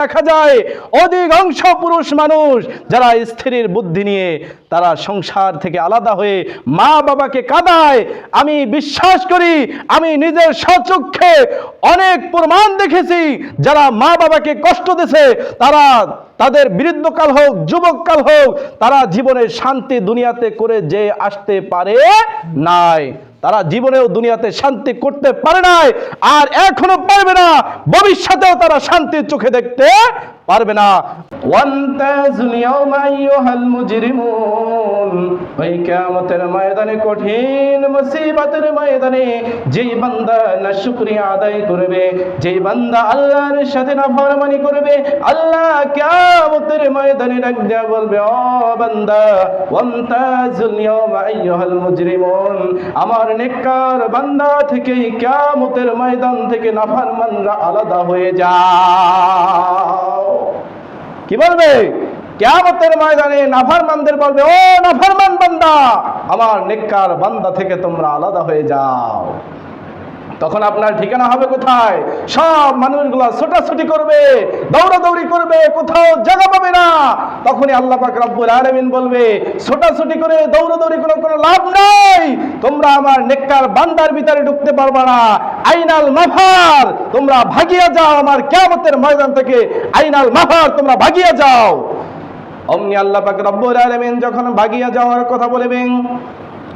দেখা যায় অধিকাংশ পুরুষ মানুষ যারা স্ত্রীর বুদ্ধি নিয়ে তারা সংসার থেকে আলাদা হয়ে মা বাবাকে কাঁদায়। আমি বিশ্বাস করি, আমি নিজের স্বচক্ষে অনেক প্রমাণ দেখেছি, যারা মা বাবাকে কষ্ট দিয়েছে তারা তাদের বৃদ্ধকাল হোক যুবককাল হোক তারা জীবনে শান্তি দুনিয়াতে করে যে আসতে পারে নাই, তারা জীবনেও দুনিয়াতে শান্তি করতে পারে নাই, আর এখনো পারবে না, ভবিষ্যতেও তারা শান্তির চোখে দেখতে পারবে না। ওয়ান্তাজুল ইয়াউমা আইয়ুহাল মুজরিমুন, ওই কিয়ামতের ময়দানে, কঠিন মুসিবতের ময়দানে যেই বান্দা না শুকরিয়া আদায় করবে, যেই বান্দা আল্লাহর সাথে নাফরমানি করবে, আল্লাহ কিয়ামতের ময়দানে ডাক দেয়া বলবে, ও বান্দা, ওয়ান্তাজুল ইয়াউমা আইয়ুহাল মুজরিমুন, আমার নেককার বান্দা থেকে কিয়ামতের ময়দান থেকে নাফরমানরা আলাদা হয়ে যাও। কি বলবে? কিয়ামতের ময়দানে নাফরমানদের বলবে, ও নাফরমান বান্দা, আমার নেককার বান্দা থেকে তোমরা আলাদা হয়ে যাও। তখন আপনার ঠিকানা হবে কোথায়? সব মানুষগুলো ছোটাছুটি করবে, দৌড়াদৌড়ি করবে, কোথাও জায়গা পাবে না। তখনই আল্লাহ পাক রব্বুল আলামিন বলবে, ছোটাছুটি করে দৌড়াদৌড়ি করে কোনো লাভ নাই, তোমরা আমার নেককার বান্দার ভিতরে ঢুকতে পারবে না। আইনাল মাফার, তোমরা ভাগিয়া যাও আমার কিয়ামতের ময়দান থেকে, আইনাল মাফার, তোমরা ভাগিয়া যাও। অমনি আল্লাহ পাক রব্বুল আলামিন যখন ভাগিয়া যাওয়ার কথা বলবেন,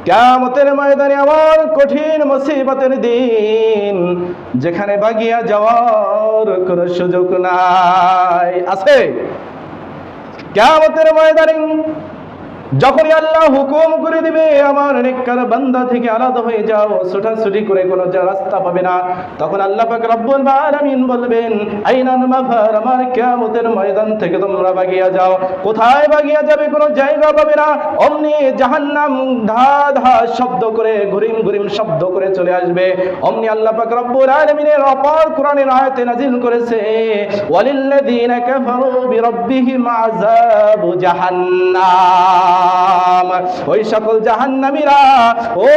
কিয়ামতের ময়দানে আমার কঠিন মুসিবতের দিন, যেখানে ভাগিয়া যাওয়ার কোনো সুযোগ নাই। আছে কিয়ামতের ময়দানে যখনই আল্লাহ হুকুম করে দিবে আমার নেককার বান্দা থেকে আলাদা হয়ে যাও, ছোটাছুটি করে কোনো রাস্তা পাবে না, তখন আল্লাহ পাক রব্বুল আলামিন বলবেন, আইনাল মাফার, আমার কিয়ামতের ময়দান থেকে তোমরা ভাগিয়া যাও। কোথায় ভাগিয়া যাবে? কোনো জায়গা পাবে না। অমনি জাহান্নাম ধা ধা শব্দ করে, ঘুরিম ঘুরিম শব্দ করে চলে আসবে। অমনি আল্লাহ পাক রব্বুল আলামিনের অপার কোরআনের আয়াতে নাজিল করেছে, ওয়ালিল্লাযীনা কাফারু বিরাব্বিহিম আযাবু জাহান্নাম, ওই সকল জাহান্নামীরা, ও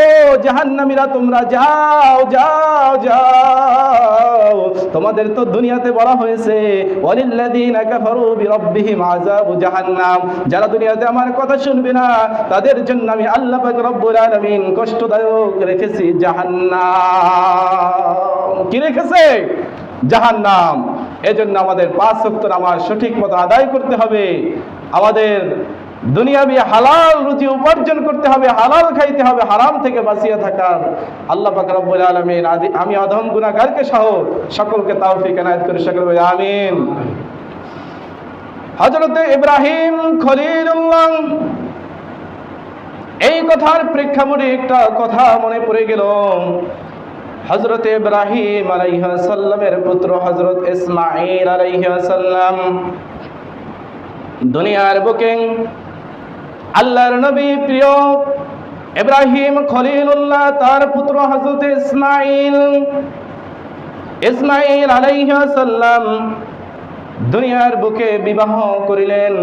জাহান্নামীরা, তোমরা যাও যাও যাও, তোমাদের তো দুনিয়াতে বলা হয়েছে ওয়ালিল্লাযীনা কাফারু বিরাব্বিহিম আযাবু জাহান্নাম, যারা দুনিয়াতে আমার কথা শুনবে না তাদের জন্য আমি আল্লাহ পাক রব্বুল আলামিন কষ্টদায়ক রেখেছি জাহান্নাম। কি রেখেছে? জাহান্নাম। এজন্য আমাদের 5 ওয়াক্ত নামাজ সঠিক মতো আদায় করতে হবে, আমাদের দুনিয়াবি হালাল রুজি উপার্জন করতে হবে, হালাল খাইতে হবে, হারাম থেকে বাঁচিয়ে থাকার আল্লাহ পাক রব্বুল আলামিন আমি অধম গুনাহগারকে সহ সকলকে তৌফিক এনায়েত করে সকলে বলি আমিন। হযরত ইব্রাহিম খলিলুল্লাহ, এই কথার প্রেক্ষাপটে একটা কথা মনে পড়ে গেল। হযরত ইব্রাহিম আলাইহিস সালামের পুত্র হযরত ইসমাঈল আলাইহিস সালাম দুনিয়ার বুকে আল্লাহর নবী প্রিয় ইব্রাহিম খলিলুল্লাহ তার পুত্র হযরত ইসমাঈল আলাইহিস সালাম দুনিয়ার বুকে বিবাহ করিলেন।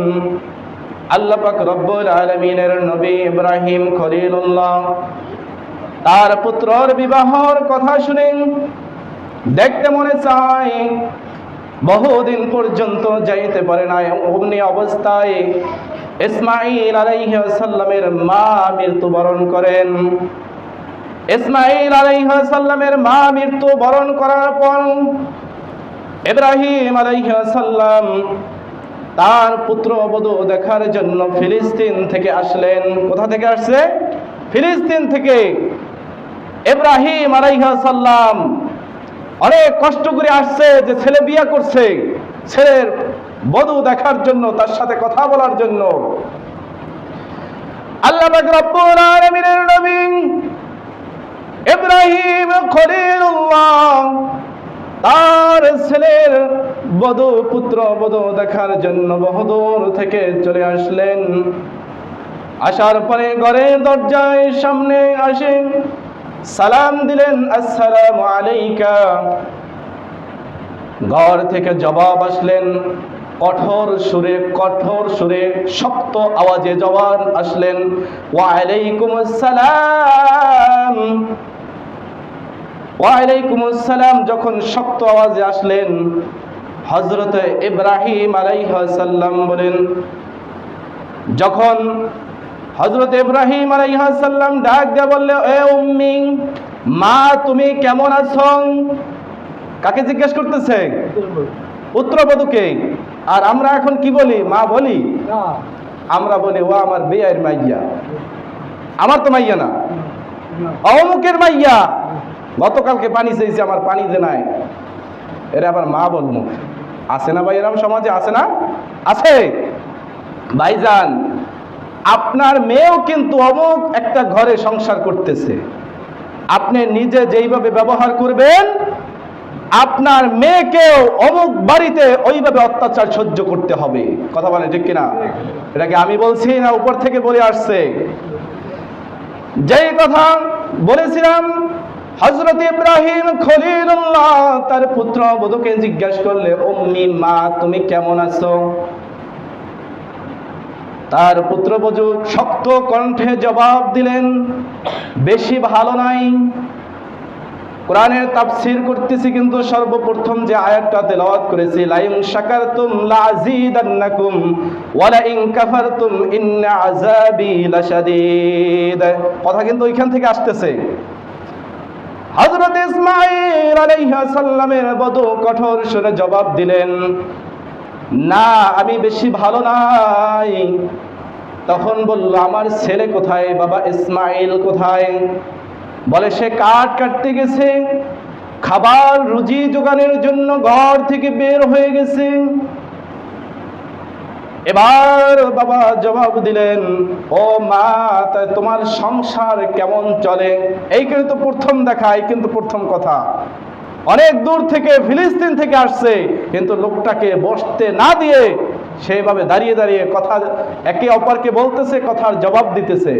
আল্লাহ পাক রব্বুল আলামিনের নবী ইব্রাহিম খলিলুল্লাহ তার পুত্রর বিবাহর কথা শুনে দেখতে মনে চায়, বহুদিন পর্যন্ত যাইতে পারে না। অমনি অবস্থায় ইসমাঈল আলাইহিস সালামের মা মৃত্যুবরণ করেন। ইসমাঈল আলাইহিস সালামের মা মৃত্যুবরণ করার পর ইব্রাহিম আলাইহিস সালাম তার পুত্রবধূ দেখার জন্য ফিলিস্তিন থেকে আসলেন। কোথা থেকে আসছে? ফিলিস্তিন থেকে। ইব্রাহিম আলাইহিস সালাম অনেক কষ্ট করে আসছে, যে ছেলে বিয়ে করছে, ছেলের বধূ দেখার জন্য, তার সাথে কথা বলার জন্য। আল্লাহ পাক রব্বুল আলামিনের নবী ইব্রাহিম খলিলুল্লাহ তার ছেলের বধূ, পুত্র বধূ দেখার জন্য বহুদূর থেকে চলে আসলেন। আসার পরে ঘরের দরজায় সামনে আসেন, সালাম দিলেন, আসসালামু আলাইকা। ঘর থেকে জবাব আসলেন, কঠোর সুরে শক্ত আওয়াজে জবাব আসলেন, ওয়া আলাইকুমুস সালাম। ওয়া আলাইকুমুস সালাম যখন শক্ত আওয়াজে আসলেন, হযরত ইব্রাহিম আলাইহিস সালাম বলেন, যখন হযরত ইব্রাহিম আলাইহিস সালাম ডাক দিয়ে বললে, এ উম্মি, মা তুমি কেমন আছো? কাকে জিজ্ঞেস করতেছে? পুত্রবধূকে। আর আমরা এখন কি বলি? মা বলি? আমরা বলি ও আমার বিয়ের মাইয়া। আমার তো মাইয়া না, অমুকের মাইয়া, গতকালকে পানি চেয়েছে, আমার পানি দে নাই, এরা আবার মা বলবো। আছে না ভাই, এরকম সমাজে আছে না? আছে ভাইজান। আপনার মেয়েও কিন্তু অমুক একটা ঘরে সংসার করতেছে, আপনি নিজে যেইভাবে ব্যবহার করবেন আপনার মেয়েকেও অমুক বাড়িতে ওইভাবে অত্যাচার সহ্য করতে হবে। কথা বলেন ঠিক কিনা? এটাকে আমি বলছি না উপর থেকে বলে আসছে? যেই কথা বলেছিলাম, হযরত ইব্রাহিম খলিলুল্লাহ তার পুত্র বধূকে জিজ্ঞাসা করলে, উম্মি মা তুমি কেমন আছো? তার পুত্রবধূ শক্ত কণ্ঠে জবাব দিলেন, বেশি ভালো নাই। কোরআনের তাফসীর করতেছি, কিন্তু সর্বপ্রথম যে আয়াতটা তেলাওয়াত করেছি, লাইন শাকারতুম লাযীদান্নাকুম ওয়া লাইন কাফারতুম ইন্না আযাবি লাশাদীদ, কথা কিন্তু ওইখান থেকে আসতেছে। হযরত ইসমাঈল আলাইহিস সালামের বধূ কঠোর সুরে জবাব দিলেন, না আমি বেশি ভালো নাই। তখন বলল, আমার ছেলে কোথায়? বাবা ইসমাঈল কোথায়? বলে সে কাঠ কাটতে গেছে, খাবার রুজি জোগানোর জন্য ঘর থেকে বের হয়ে গেছে। এবার বাবা জবাব দিলেন, ও মা তাই তোমার সংসার কেমন চলে? এই কিন্তু প্রথম দেখায়, কিন্তু প্রথম কথা অনেক দূর থেকে ফিলিস্তিন থেকে আসছে, কিন্তু লোকটাকে বসতে না দিয়ে সেইভাবে দাঁড়িয়ে দাঁড়িয়ে কথা একে অপরকে বলতেছে, কথার জবাব দিতেছে।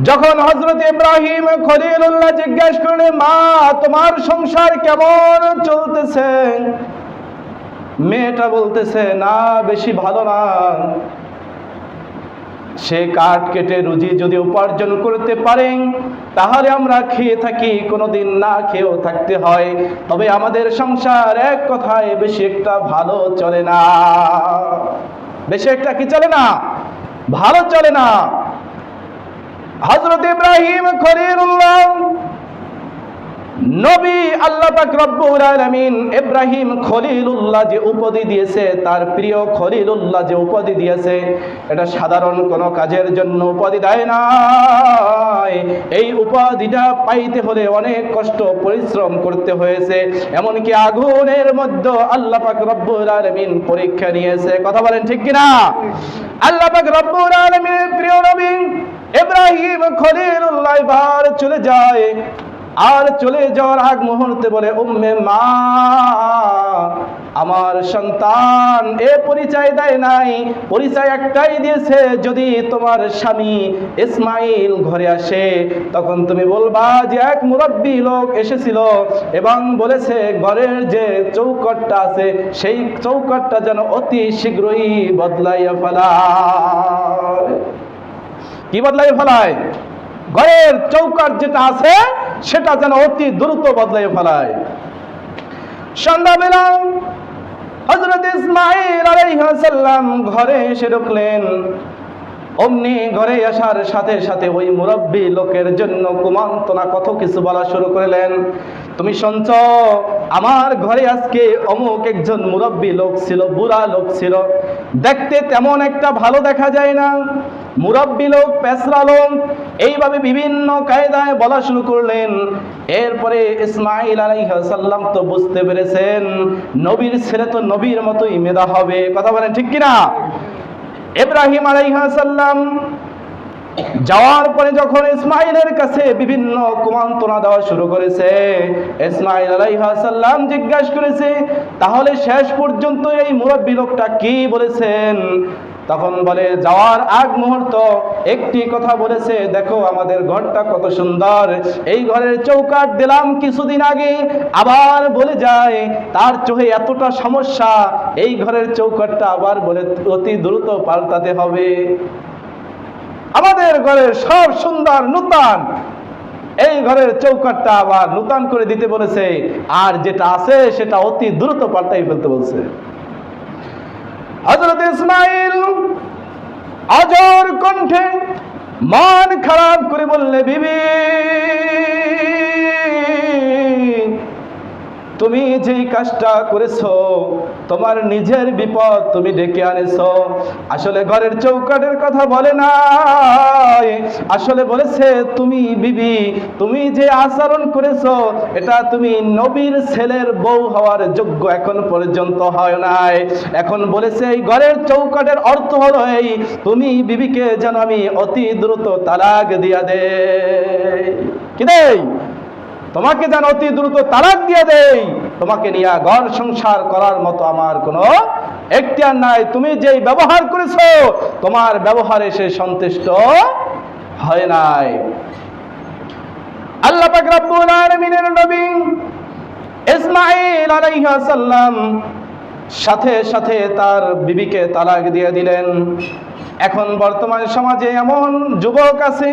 যখন হযরত ইব্রাহিম খলিলুল্লাহ জিজ্ঞাসা করলে, মা তোমার সংসার কেমন চলতেছে? মেয়েটা বলতেছে, না বেশি ভালো না। সে কাঠ কেটে রুজি যদি উপার্জন করতে পারেন তাহলে আমরা খেয়ে থাকি, কোনোদিন না খেয়েও থাকতে হয়, তবে আমাদের সংসার এক কথায় বেশি একটা ভালো চলে না। বেশি একটা কি চলে না? ভালো চলে না। হযরত ইব্রাহিম খলিলুল্লাহ নবী, আল্লাহ পাক রব্বুল আলামিন ইব্রাহিম খলিলুল্লাহ যে উপাধি দিয়েছে, তার প্রিয় খলিলুল্লাহ যে উপাধি দিয়েছে, এটা সাধারণ কোনো কাজের জন্য উপাধি দেয় না। এই উপাধিটা পাইতে হলে অনেক কষ্ট পরিশ্রম করতে হয়েছে, এমনকি আগুনের মধ্যে আল্লাহ পাক রব্বুল আলামিন পরীক্ষা নিয়েছে। কথা বলেন ঠিক কিনা? আল্লাহ পাক রব্বুল আলামিনের প্রিয় নবী ইব্রাহিম খলিলুল্লাহ এবার চলে যায়, আর চলে যাওয়ার আগ মুহূর্তে বলে, উম্মে মা আমার সন্তান এ পরিচয় দেয় নাই, পরিচয় একটাই দিয়েছে, যদি তোমার স্বামী ইসমাইল ঘরে আসে তখন তুমি বলবা যে এক মুরব্বী লোক এসেছিল এবং বলেছে ঘরের যে চৌকাঠটা আছে সেই চৌকাঠটা যেন অতি শীঘ্রই বদলাইয়া ফেলায়। কি বদলাইয়া ফেলায়? ঘরের চৌকাঠ যেটা আছে সেটা যেন অতি দ্রুত বদলাই ফেলায়। সন্ধ্যাবেলা হযরত ইসমাঈল আলাইহিস সালাম ঘরে এসে ঢুকলেন। অমনি ঘরে আসার সাথে সাথে ওই মুরব্বী লোকের জন্য কুমন্ত্রণা কত কিছু বলা শুরু করলেন। তুমি শুনছ, আমার ঘরে আজকে অমুক একজন মুরব্বী লোক ছিল, বুড়া লোক ছিল, দেখতে তেমন একটা ভালো দেখা যায় না, মুরব্বী লোক, পেশরা লোক, এইভাবে বিভিন্ন কায়দায় বলা শুরু করলেন। এরপরে ইসমাঈল আলাইহিস সালাম তো বুঝতে পেরেছেন নবীর ছেলে তো নবীর মতোই মেধা হবে। কথা বলেন ঠিক কিনা? ইব্রাহিম আলাইহিস সালাম যাওয়ার পরে যখন ইসমাঈলের কাছে বিভিন্ন কুমন্ত্রণা দেওয়া শুরু করেছে, ইসমাঈল আলাইহিস সালাম জিজ্ঞাসা করেছে, তাহলে শেষ পর্যন্ত এই মুরব্বী লোকটা কি বলেছেন? তখন বলে, যাওয়ার আগ মুহূর্ত একটি কথা বলেছে, দেখো আমাদের ঘরটা কত সুন্দর, এই ঘরের চৌকাঠ দিলাম কিছুদিন আগে, আবার বলে যায় তার চোখে এতটা সমস্যা, এই ঘরের চৌকাঠটা আবার বলে অতি দ্রুত পাল্টাতে হবে। আমাদের ঘরের সব সুন্দর নূতন, এই ঘরের চৌকাঠটা আবার নূতন করে দিতে বলেছে, আর যেটা আছে সেটা অতি দ্রুত পাল্টাই ফেলতে বলছে। হযরত ইসমাঈল আজর কণ্ঠে মন খারাপ করে বললে, বিবি তুমি যে কাজটা করেছো, তোমার নিজের বিপদ তুমি ডেকে আনেছো। আসলে ঘরের চৌকাঠের কথা বলে না, আসলে বলেছে তুমি বিবি, তুমি যে আচরণ করেছো এটা তুমি নবীর ছেলের বউ হওয়ার যোগ্য এখন পর্যন্ত হয় নাই। এখন বলেছে এই ঘরের চৌকাঠের অর্থ হলো এই, তুমি বিবিকে যেন আমি অতি দ্রুত তালাক দিয়া দে। কি দেই? তোমাকে যেন অতি দ্রুত তালাক দিয়ে দেই, তোমাকে নিয়ে ঘর সংসার করার মতো আমার কোনো এখতিয়ার নাই। তুমি যেই ব্যবহার করেছো তোমার ব্যবহারে সে সন্তুষ্ট হয় নাই। আল্লাহ পাক রব্বুল আলামিনের নবী ইসমাঈল আলাইহিস সালাম সাথে সাথে তার বিবিকে তালাক দিয়ে দিলেন। এখন বর্তমান সমাজে এমন যুবক আছে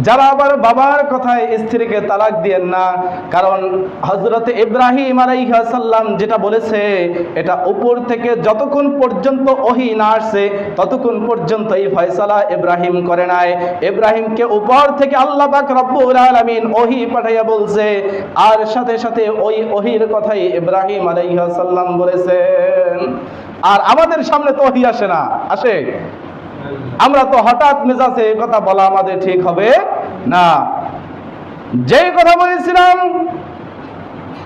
যারা আবার বাবার কথায় স্ত্রীকে তালাক দেন না, কারণ হযরত ইব্রাহিম আলাইহিস সালাম যেটা বলেছে এটা উপর থেকে যতক্ষণ পর্যন্ত ওহী না আসছে ততক্ষণ পর্যন্ত এই ফয়সালা ইব্রাহিম করে নাই। ইব্রাহিমকে উপর থেকে আল্লাহ পাক রব্বুল আলামিন ওহী পাঠাইয়া বলছে, আর সাথে সাথে ওই ওহীর কথাই ইব্রাহিম আলাইহিস সালাম বলেছেন। আর আমাদের সামনে তো ওহী আসে না, আসে? আমরা তো হঠাৎ মেজাজে এই কথা বলা আমাদের ঠিক হবে না। যেই কথা বলেছিলাম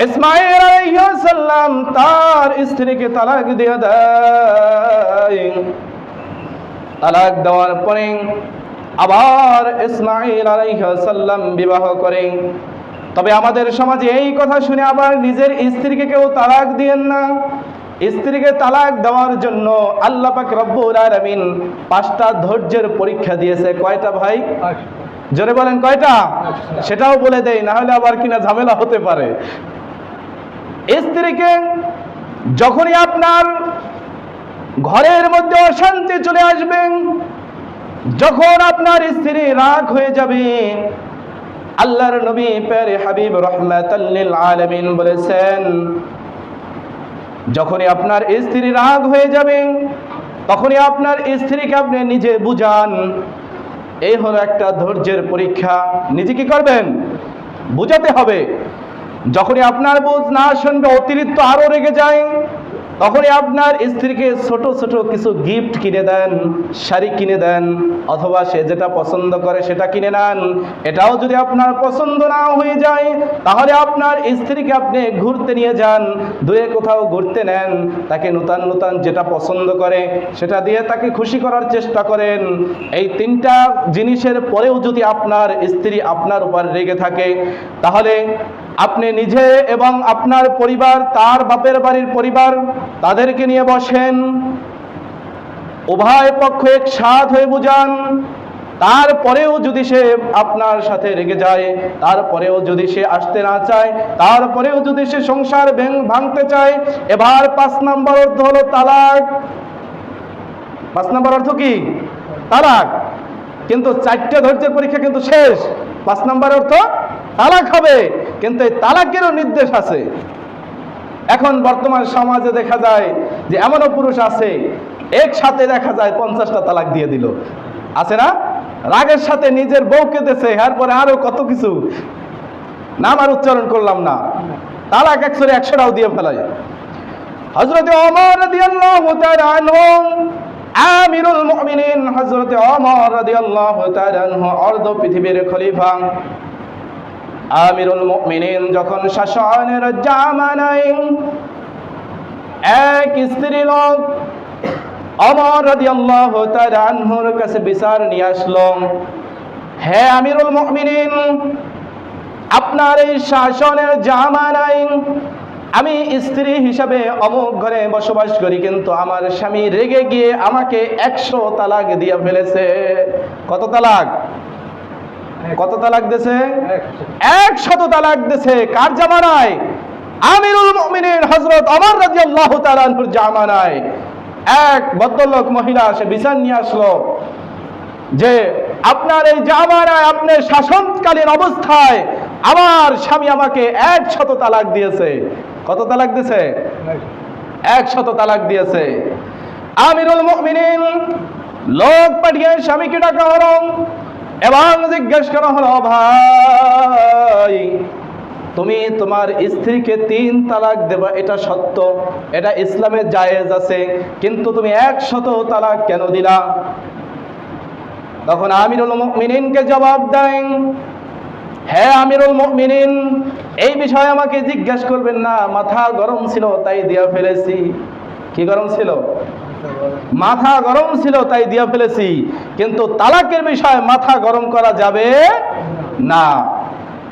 ইসমাঈল আলাইহিস সালাম তার স্ত্রীকে তালাক দিয়ে দেয়, তালাক দেওয়ার পরে আবার ইসমাঈল আলাইহিস সালাম বিবাহ করেন। তবে আমাদের সমাজে এই কথা শুনে আবার নিজের স্ত্রীকে কেউ তালাক দেন না। স্ত্রীকে তালাক দেওয়ার জন্য আল্লাহ পাক রব্বুল আলামিন 5টা ধৈর্যের পরীক্ষা দিয়েছে। কয়টা ভাই? জোরে বলেন কয়টা? সেটাও বলে দেই, না হলে আবার কিনা ঝামেলা হতে পারে। স্ত্রীকে যখনই আপনার ঘরের মধ্যে অশান্তি চলে আসবে, যখন আপনার স্ত্রী রাগ হয়ে যাবে, আল্লাহর নবী প্যারে হাবিব রাহমাতাল লিল আলামিন বলেছেন, যখনই আপনার স্ত্রী রাগ হয়ে যাবে তখনই আপনার স্ত্রীকে আপনি নিজে বুঝান। এই হলো একটা ধৈর্যের পরীক্ষা। নিজে কি করবেন? বুঝাতে হবে। যখনই আপনার বুঝ না শুনবে, অতিরিক্ত আরো রেগে যায়, তখনই আপনার স্ত্রীকে ছোট ছোট কিছু গিফট কিনে দেন, শাড়ি কিনে দেন, অথবা সে যেটা পছন্দ করে সেটা কিনে নেন। এটাও যদি আপনার পছন্দ না হয়ে যায় তাহলে আপনার স্ত্রীকে আপনি ঘুরতে নিয়ে যান, দূরে কোথাও ঘুরতে নেন, তাকে নতুন নতুন যেটা পছন্দ করে সেটা দিয়ে তাকে খুশি করার চেষ্টা করেন। এই 3টা জিনিসের পরেও যদি আপনার স্ত্রী আপনার উপর রেগে থাকে তাহলে আপনি নিজে এবং আপনার পরিবার, তার বাপের বাড়ির পরিবার, তাদেরকে নিয়ে বসেন, উভয় পক্ষ একসাথ হয়ে বুঝান। তারপরেও যদি সে আপনার সাথে রেগে যায়, তারপরেও যদি সে আসতে না চায়, তারপরেও যদি সে সংসার ভাঙতে চায়, এবার 5 নম্বর অর্থ হলো তালাক। 5 নম্বর অর্থ কি? তালাক। কিন্তু 4টে ধৈর্যের পরীক্ষা কিন্তু শেষ। 5 নম্বর অর্থ তালাক হবে, কিন্তু এই তালাকেরও নির্দেশ আছে। এখন বর্তমান সমাজে দেখা যায় যে এমনও পুরুষ আছে একসাথে দেখা যায় 50টা তালাক দিয়ে দিল, আছে না? রাগের সাথে নিজের বউকে দিয়েছে, এরপরে আরো কত কিছু নাম আর উচ্চারণ করলাম না, তালাক 100টাও দিয়ে ফেলায়। হযরত ওমর রাদিয়াল্লাহু তাআলা আনহু, আমিরুল মুমিনিন হযরত ওমর রাদিয়াল্লাহু তাআলা আনহু অর্ধ পৃথিবীর খলিফা, আমিরুল মুমিনিন যখন শাসনের জামানায় এক স্ত্রী লোক ওমর রাদিয়াল্লাহু তাআলা আনহুর কাছে বিচার নিয়ে আসলো, হে আমিরুল মুমিনিন, আপনার এই শাসনের জামানায় আমি স্ত্রী হিসাবে অমুক ঘরে বসবাস করি, কিন্তু আমার স্বামী রেগে গিয়ে আমাকে 100 তালাক দিয়ে ফেলেছে। কত তালাক? কত তালাক দিয়েছে? 100 তালাক দিয়েছে। কার জামানায়? আমিরুল মুমিনিন হযরত ওমর রাদিয়াল্লাহু তাআলা আনহুর জামানায়। এক ভদ্রলোক মহিলা সে বিচার নিয়ে আসলো, যে আপনার এই জামানায় আপনি শাসনকালীন অবস্থায় আমার স্বামী আমাকে 100 তালাক দিয়েছে। কত তালাক দিয়েছে? 100 তালাক দিয়েছে। আমিরুল মুমিনিন লোক পাঠিয়ে স্বামীকে ডাকা হলো এবং জিজ্ঞেস করা হলো, ভাই তুমি তোমার স্ত্রীকে 3 তালাক দেবা, এটা সত্য, এটা ইসলামে জায়েজ আছে, কিন্তু তুমি 100 তালাক কেন দিলা? তখন আমিরুল মুমিনিনকে জবাব দেন, হে আমিরুল মুমিনিন, এই বিষয়ে আমাকে জিজ্ঞাসা করবেন না, মাথা গরম ছিল তাই দিয়া ফেলেছি। কি গরম ছিল? মাথা গরম ছিল তাই দিয়া ফেলেছি। কিন্তু তালাকের বিষয়ে মাথা গরম করা যাবে না।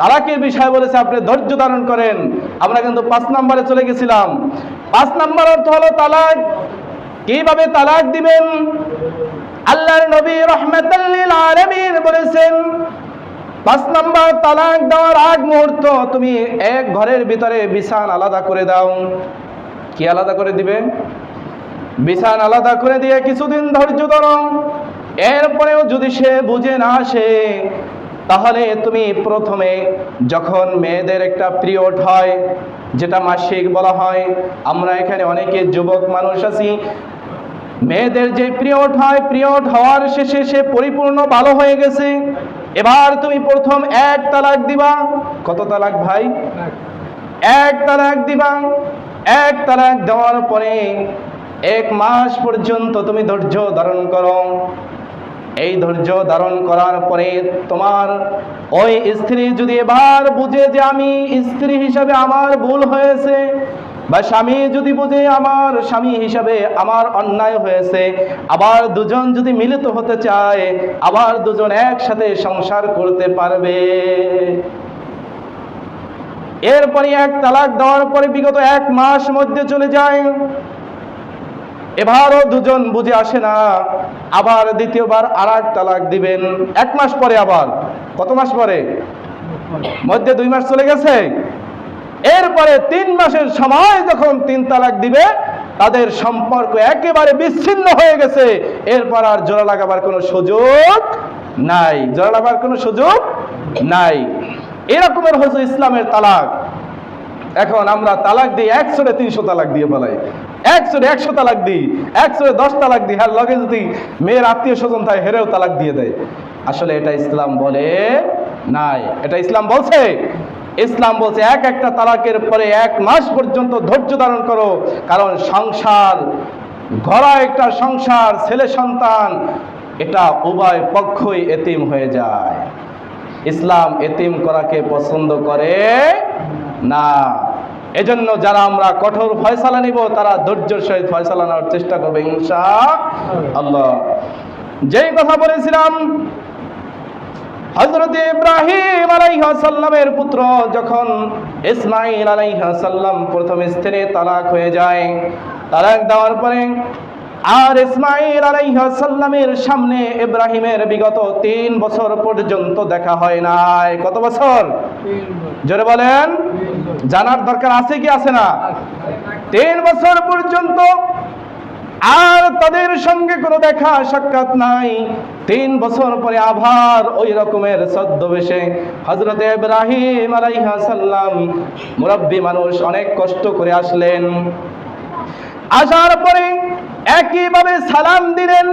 তালাকের বিষয় বলেছে আপনি ধৈর্য ধারণ করেন। আমরা কিন্তু 5 নম্বরে চলে গেছিলাম। 5 নম্বর অর্থ হলো তালাক। কিভাবে তালাক দিবেন? আল্লাহর নবী রাহমাতাল লিল আলামিন বলেছেন, 5 নম্বর তালাক দেওয়ার আগ মুহূর্ত তুমি এক ঘরের ভিতরে বিছানা আলাদা করে দাও। কি আলাদা করে দিবে? বিছানা আলাদা করে দিয়ে কিছুদিন ধৈর্য ধরো। এরপরেও যদি সে বুঝে না আসে, তাহলে তুমি প্রথমে যখন মেয়েদের একটা পিরিয়ড হয়, যেটা মাসিক বলা হয়, আমরা এখানে অনেকে যুবক মানুষ আছি, মেয়েদের যে পিরিয়ড হয়, পিরিয়ড হওয়ার শেষে সে পরিপূর্ণ ভালো হয়ে গেছে, এবার তুমি প্রথম 1 তালাক দিবা। কত তালাক ভাই? 1 তালাক দিবা। 1 তালাক দেওয়ার পরে 1 মাস পর্যন্ত তুমি ধৈর্য ধারণ করো। এই ধৈর্য ধারণ করার পরে তোমার ওই স্ত্রী যদি এবার বুঝে যে আমি স্ত্রী হিসাবে আমার ভুল হয়েছে, বা স্বামী যদি বুঝে আমার স্বামী হিসাবে আমার অন্যায় হয়েছে, আবার দুজন যদি মিলিত হতে চায়, আবার দুজন একসাথে সংসার করতে পারবে। এরপরে 1 তালাক দেওয়ার পরে বিগত 1 মাস মধ্যে চলে যায়, এবারও দুজন বুঝে আসে না, আবার দ্বিতীয়বার আরেক তালাক দিবেন 1 মাস পরে। আবার কত মাস পরে? মধ্যে 2 মাস চলে গেছে। এরপরে 3 মাসের সময় যখন 3 তালাক দিবে, তাদের সম্পর্ক একেবারে বিচ্ছিন্ন হয়ে গেছে। এরপর আর জোড়া লাগাবার কোনো সুযোগ নাই। জোড়া লাগাবার কোনো সুযোগ নাই। এরকমের হচ্ছে ইসলামের তালাক। এখন আমরা তালাক দিই 100-300 তালাক দিয়ে ফেলাই, 100 তালাক দিই, 10 তালাক দিই, আর লগে যদি মেয়ের আত্মীয় স্বজন থাকে হেরেও তালাক দিয়ে দেয়। আসলে এটা ইসলাম বলে নাই। এটা ইসলাম বলছে? ইসলাম বলছে একটা তালাকের পরে 1 মাস পর্যন্ত ধৈর্য ধারণ করো, কারণ সংসার গড়া একটা সংসার, ছেলে সন্তান, এটা উভয় পক্ষই এতিম হয়ে যায়। ইসলাম এতিম করাকে পছন্দ করে না। এজন্য যারা আমরা কঠোর ফয়সালা নিব, তারা ধৈর্যের সহিত ফয়সালা নেওয়ার চেষ্টা করবে ইনশাআল্লাহ। যেই কথা বলেছিলাম, হযরত ইব্রাহিম আলাইহিস সালামের পুত্র যখন ইসমাঈল আলাইহিস সালাম প্রথম স্ত্রী তালাক হয়ে যায়, তালাক দেওয়ার পরে আর ইসমাঈল আলাইহিস সালামের সামনে ইব্রাহিমের বিগত 3 বছর পর্যন্ত দেখা হয় নাই। কত বছর? জোরে বলেন। জানার দরকার আছে কি আছে না? 3 বছর পর্যন্ত আর তাদের সঙ্গে কোনো দেখা সাক্ষাৎ নাই। 3 বছর পরে আবার ওই রকমের ছদ্মবেশে হযরত ইব্রাহিম আলাইহিস সালাম, মুরব্বী মানুষ, অনেক কষ্ট করে আসলেন। আসার পরে একইভাবে সালাম দিলেন।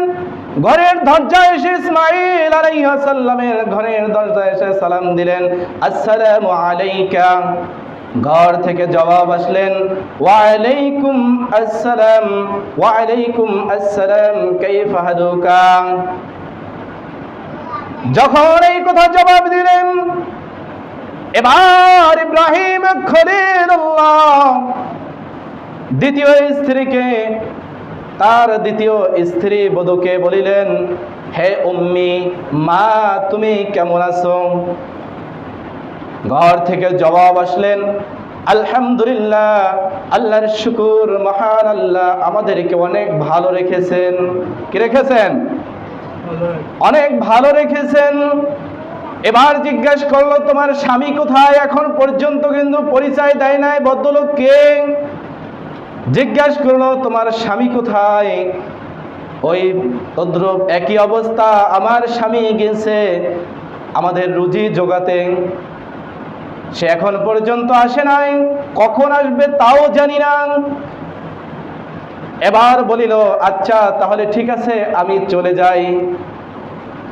ঘরের দরজায় এসে ইসমাঈল আলাইহিস সালামের ঘরের দরজায় এসে সালাম দিলেন, আসসালামু আলাইকা। ঘর থেকে জবাব আসলেন, ওয়া আলাইকুম আসসালাম, ওয়া আলাইকুম আসসালাম, কাইফা হালুকা। যখন এই কথা জবাব দিলেন, এবার ইব্রাহিম খলিলুল্লাহ দ্বিতীয় স্ত্রীকে, তার দ্বিতীয় স্ত্রী বধূকে বলিলেন, হে উম্মি, মা তুমি কেমন আছো? ঘর থেকে জবাব আসলেন, আলহামদুলিল্লাহ, আল্লাহর শুকর, মহান আল্লাহ আমাদেরকে অনেক ভালো রেখেছেন। কি রেখেছেন? অনেক ভালো রেখেছেন। এবার জিজ্ঞাসা করলো, তোমার স্বামী কোথায়? এখন পর্যন্ত কিন্তু পরিচয় দেয় নাই ভদ্রলোক কে। জিজ্ঞাসা করলো, তোমার স্বামী কোথায়? ওই তদ্রূপ একই অবস্থা, আমার স্বামী গেছে আমাদের রুজি জোগাতে, সে এখন পর্যন্ত আসে নাই, কখন আসবে তাও জানি না। এবার বলিল আচ্ছা তাহলে ঠিক আছে আমি চলে যাই।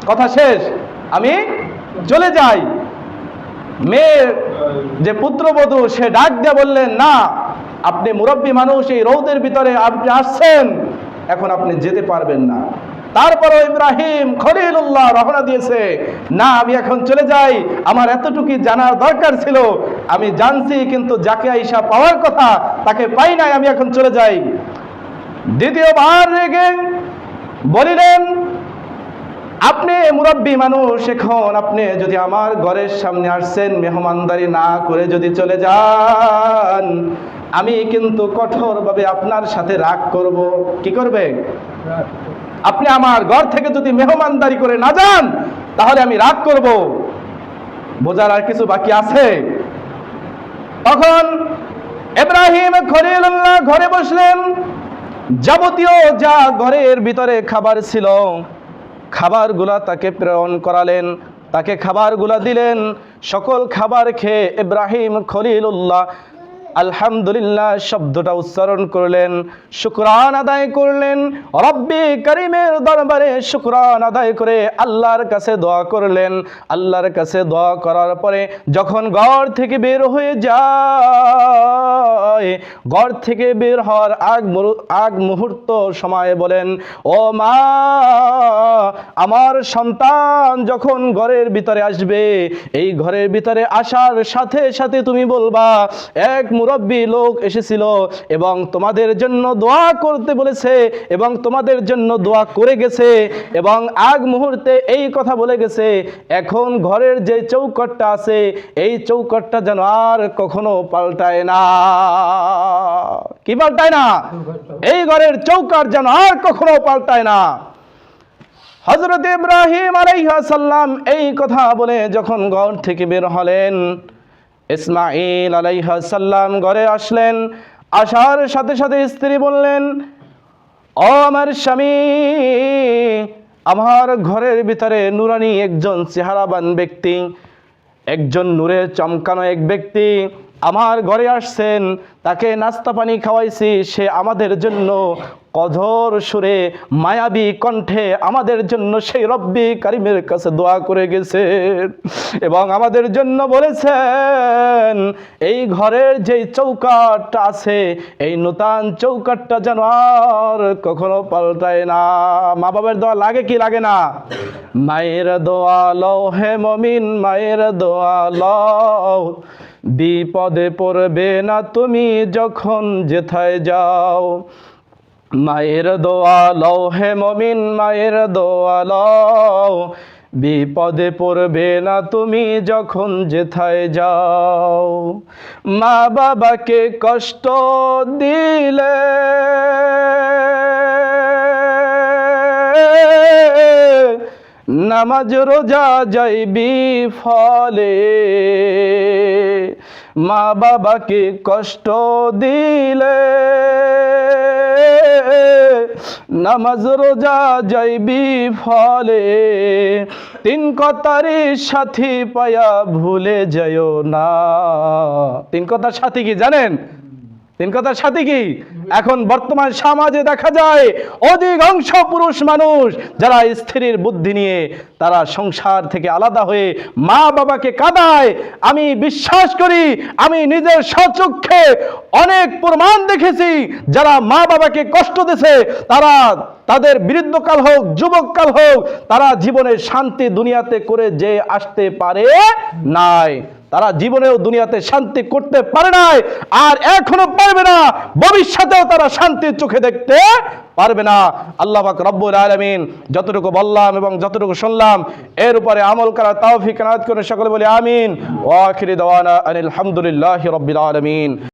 কথা শেষ, আমি চলে যাই। মেয়ের যে পুত্রবধূ সে ডাক দিয়ে বললেন, না, আপনি মুরব্বী মানুষ, এই রৌদের ভিতরে আপনি আসছেন, এখন আপনি যেতে পারবেন না। তারপরও ইব্রাহিম খলিলুল্লাহ রওনা দিয়েছে, না আমি এখন চলে যাই, আমার এতটুকু জানার দরকার ছিল, আমি জানছি কিন্তু যাকে আইসা পাওয়ার কথা তাকে পাই নাই, আমি এখন চলে যাই। দ্বিতীয়বার রেগে বলিলেন, আপনি মুরব্বী মানুষ, এখন আপনি যদি আমার ঘরের সামনে আসছেন, মেহমানদারি না করে যদি চলে যান, আমি কিন্তু কঠোরভাবে আপনার সাথে রাগ করব। কি করবে? আপনি আমার ঘর থেকে যদি মেহমানদারি করে না যান তাহলে আমি রাগ করব। বোঝার আর কিছু বাকি আছে? তখন ইব্রাহিম খলিলুল্লাহ ঘরে বসলেন, যাবতীয় যা ঘরের ভিতরে খাবার ছিল খাবারগুলা তাকে প্রেরণ করালেন, তাকে খাবারগুলা দিলেন। সকল খাবার খেয়ে ইব্রাহিম খলিলুল্লাহ আলহামদুলিল্লাহ শব্দটা উচ্চারণ করলেন, শুকরান আদায় করলেন, রব্বি করিমের দরবারে শুকরান আদায় করে আল্লাহর কাছে দোয়া করলেন। আল্লাহর কাছে দোয়া করার পরে যখন ঘর থেকে বের হয়ে যায়, ঘর থেকে বের হওয়ার আগ মুহূর্ত সময় বলেন, ও মা, আমার সন্তান যখন ঘরের ভিতরে আসবে, এই ঘরের ভিতরে আসার সাথে সাথে তুমি বলবা এক মুরব্বী লোক এসেছিল এবং তোমাদের জন্য দোয়া করতে বলেছে এবং তোমাদের জন্য দোয়া করে গেছে এবং আগ মুহূর্তে এই কথা বলে গেছে, এখন ঘরের যে চৌকাঠটা আছে এই চৌকাঠটা যেন আর কখনো পাল্টায় না। কি পাল্টায় না? এই ঘরের চৌকাঠ যেন আর কখনো পাল্টায় না। হযরত ইব্রাহিম আলাইহিস সালাম এই কথা বলে যখন ঘর থেকে বের হলেন, ইসমাঈল আলাইহিস সালাম ঘরে আসলেন। আসার সাথে সাথে স্ত্রী বললেন, ও আমার স্বামী, আমার ঘরের ভিতরে নুরানি একজন চেহারাবান ব্যক্তি, একজন নূরের চমকানো এক ব্যক্তি আমার ঘরে আসছেন, তাকে নাস্তা পানি খাওয়াইছি, সে আমাদের জন্য কঠোর সুরে মায়াবী কণ্ঠে আমাদের জন্য সেই রব্বি কারিমের কাছে দোয়া করে গেছেন এবং আমাদের জন্য বলেছেন এই ঘরের যে চৌকাঠটা আছে এই নূতন চৌকাঠটা যেন আর কখনো পাল্টায় না। মা বাবার দোয়া লাগে কি লাগে না? মায়ের দোয়া লও হে মুমিন, মায়ের দোয়া লও, বিপদে পড়বে না তুমি যখন যেথায় যাও। মায়ের দোয়া লও হে মুমিন, মায়ের দোয়া লও, বিপদে পড়বে না তুমি যখন যেথায় যাও। মা বাবাকে কষ্ট দিলে নামাজ রোজা যাইবি ফলে, মা বাবাকে কষ্ট দিলে নামাজ রোজা যাইবি ফলে, তিন কথারই সাথী পায়া ভুলে যাইও না। তিন কথার সাথী কি জানেন? তিন কথার সাথী কি? এখন বর্তমান সমাজে দেখা যায় অধিকাংশ পুরুষ মানুষ যারা স্ত্রীর বুদ্ধি নিয়ে তারা সংসার থেকে আলাদা হয়ে মা বাবাকে কাঁদায়। আমি বিশ্বাস করি, আমি নিজের স্বচক্ষে অনেক প্রমাণ দেখেছি, যারা মা বাবাকে কষ্ট দিয়েছে তারা তাদের বৃদ্ধকাল হোক যুবককাল হোক তারা জীবনের শান্তি দুনিয়াতে করে যে আসতে পারে নাই, তারা জীবনেও দুনিয়াতে শান্তি করতে পারে নাই আর এখনো পারবে না, ভবিষ্যতেও তারা শান্তির চোখে দেখতে পারবে না। আল্লাহ পাক রব্বুল আলামিন যতটুকু বললাম এবং যতটুকু শুনলাম এর উপরে আমল করার তৌফিক এনায়েত করে সকলে বলি আমিন। ওয়া আখিরি দাওয়ানা আনিল হামদুলিল্লাহি রাব্বিল আলামিন।